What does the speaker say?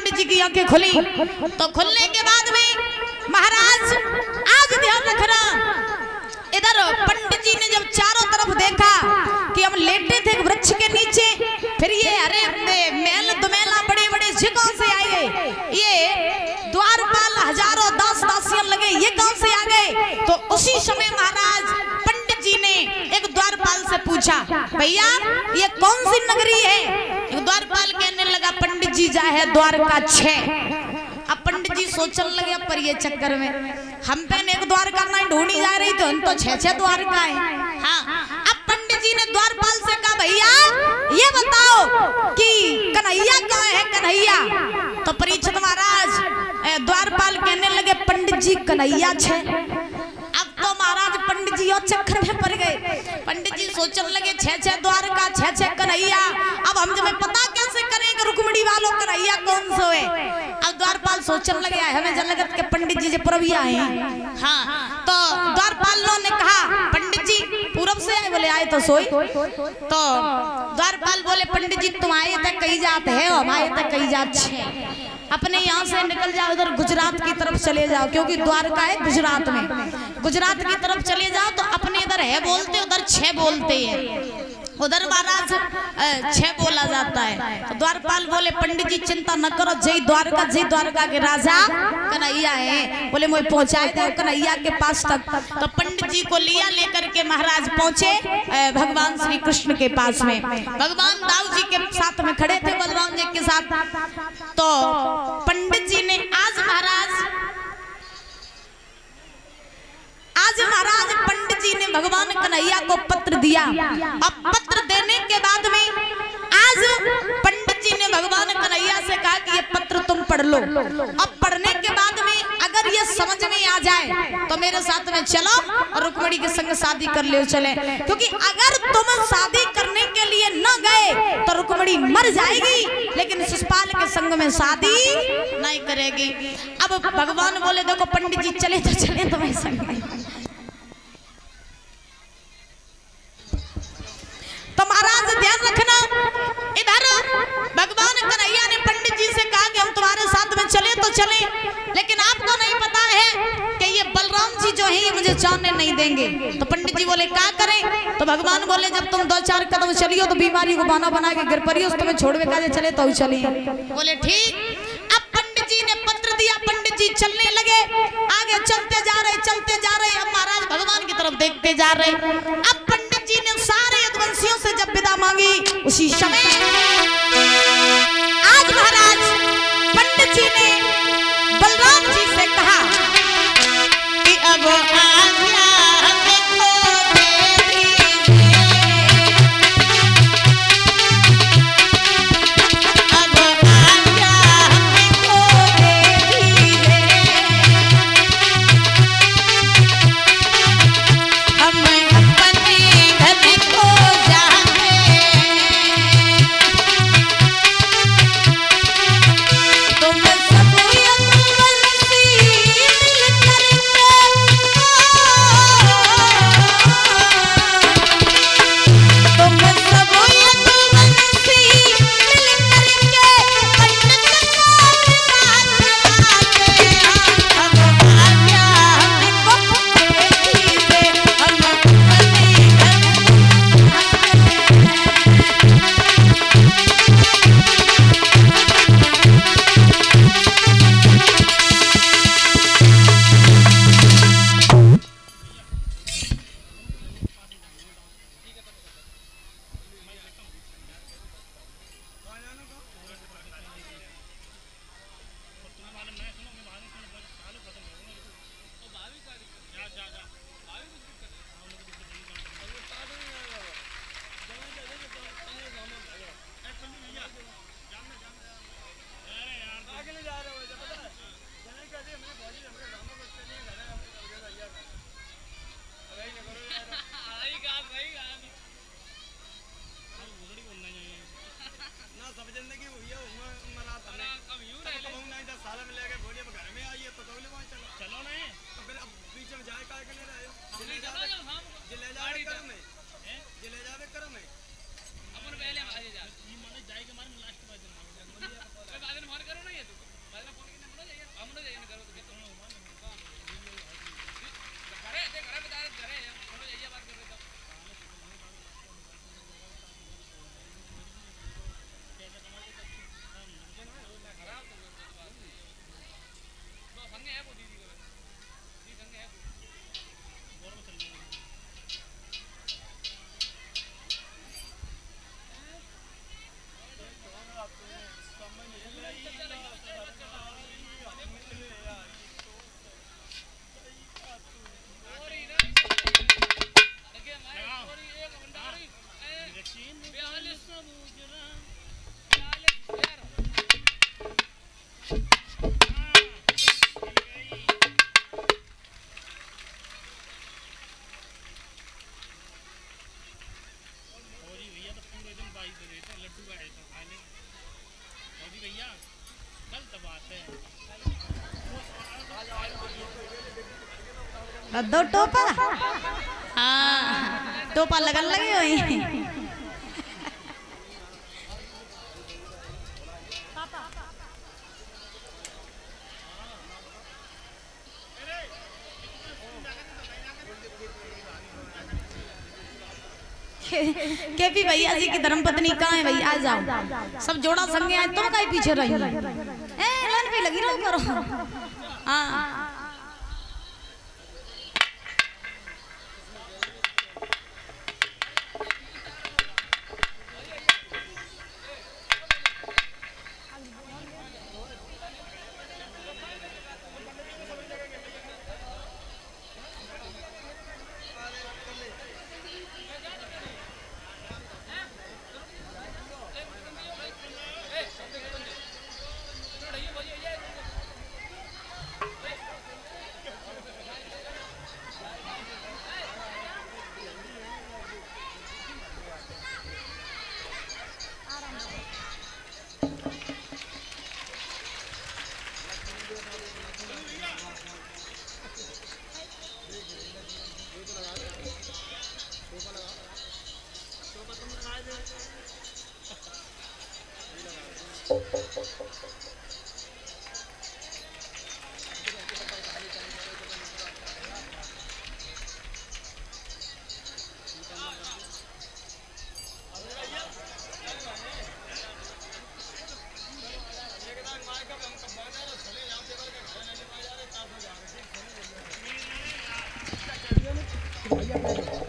पंडित जी की आंखें खुली। तो खुलने के बाद में महाराज आज ध्यान रखना, इधर पंडित जी ने जब चारों तरफ देखा कि हम लेटे थे वृक्ष के नीचे, फिर ये अरे मेल दुमेला बड़े बड़े जगहों से आए, ये द्वारपाल हजारों दास दासियां लगे, ये कौन से आ गए? तो उसी समय महाराज पंडित जी ने एक द्वारपाल से पूछा, भैया ये कौन सी नगरी है? एक द्वारपाल कहने लगा, पंडित जी जा है द्वारका 6। अब पंडित जी सोचने लगे पर ये चक्कर में हम पे एक द्वारका नहीं ढूंढी जा रही, तो हम तो 6 द्वारका है। हाँ, अब पंडित जी ने द्वारपाल से कहा, भैया ये बताओ कि कन्हैया कहाँ है? कन्हैया। तो परीक्षित महाराज द्वारपाल कहने लगे, पंडित जी कन्हैया 6। अब तो महाराज पंडित जी और चक्कर में पड़ गए। पंडित जी सोचने लगे 6 द्वारका 6 कन्हैया, अब हम जब पता कैसे करेंगे रुक्मिणी वालों कन्हैया कौन सो है? अब द्वारपाल सोचने लगे हमें जनगत के पंडित जी पूर्विया हैं। हाँ, तो द्वारपाल ने कहा, पंडित जी पूरब से आए? बोले आए तो सोई। तो द्वारपाल बोले, पंडित जी तुम आए तक कई जात है, हम आए तक कई जात 6। अपने यहाँ से निकल जाओ, उधर गुजरात की तरफ चले जाओ, क्योंकि द्वारका है गुजरात में। गुजरात की तरफ चले जाओ तो अपने इधर है बोलते, उधर 6 बोलते हैं, उधर महाराज 6 बोला जाता है। तो द्वारपाल बोले, पंडित जी चिंता न करो, जय द्वारका के राजा कन्हैया है। बोले मुझे पहुंचाए थे कन्हैया के पास तक। तो पंडित जी को लिया, लेकर के महाराज पहुंचे भगवान श्री कृष्ण के पास में। भगवान दाऊ जी के साथ में खड़े थे, बलराम जी के साथ। तो पंडित जी ने आज महाराज पंडित जी ने भगवान कन्हैया को पत्र दिया। अब पत्र देने के बाद में आज पंडित जी ने भगवान कन्हैया से कहा कि ये पत्र तुम पढ़ लो। अब पढ़ने के बाद में अगर ये समझ में आ जाए तो मेरे साथ में चलो और रुक्मिणी के संग शादी कर ले चले, क्योंकि अगर तुम शादी करने के लिए न गए तो रुक्मिणी मर जाएगी, लेकिन शिशुपाल के संग में शादी नहीं करेगी। अब भगवान बोले, देखो पंडित जी चले तो चले तुम्हें संग। तो महाराज ध्यान रखना, इधर भगवान कन्हैया ने पंडित जी से कहा कि हम तुम्हारे साथ में चले तो चले, लेकिन आपको नहीं पता है कि ये बलराम जी जो है ये मुझे जाने नहीं देंगे। तो पंडित जी बोले क्या करें? तो भगवान बोले, जब तुम 2-4 कदम चलियो तो बीमारी को बहाना बना के गिर पड़ियो, तुम्हें छोड़वे का चले तो चलिए। बोले ठीक। अब पंडित जी ने पत्र दिया, पंडित जी चलने लगे, आगे चलते जा रहे। अब महाराज भगवान की तरफ देखते जा रहे। अब पंडित जी ने सारे यदुवंशियों से जब विदा मांगी, उसी समय आज महाराज पंडित जी ने बलराम जी से कहा कि अब आज्ञा हमको दे दीजिए, अब आज्ञा हमको दे दीजिए, हम अपने घर को जाएं, तुम सब यदुवंशी अपन पहले आ जा ये माने जाए के मारे लास्ट में बाद में करो ना ये तो दो टोपा हाँ टोपा लगन लगे हुई केपी भैया जी की धर्मपत्नी कहाँ है भैया आ जाओ सब जोड़ा संगे आए तुम कहीं पीछे रही लाइन पे लगी रहो करो हाँ भैया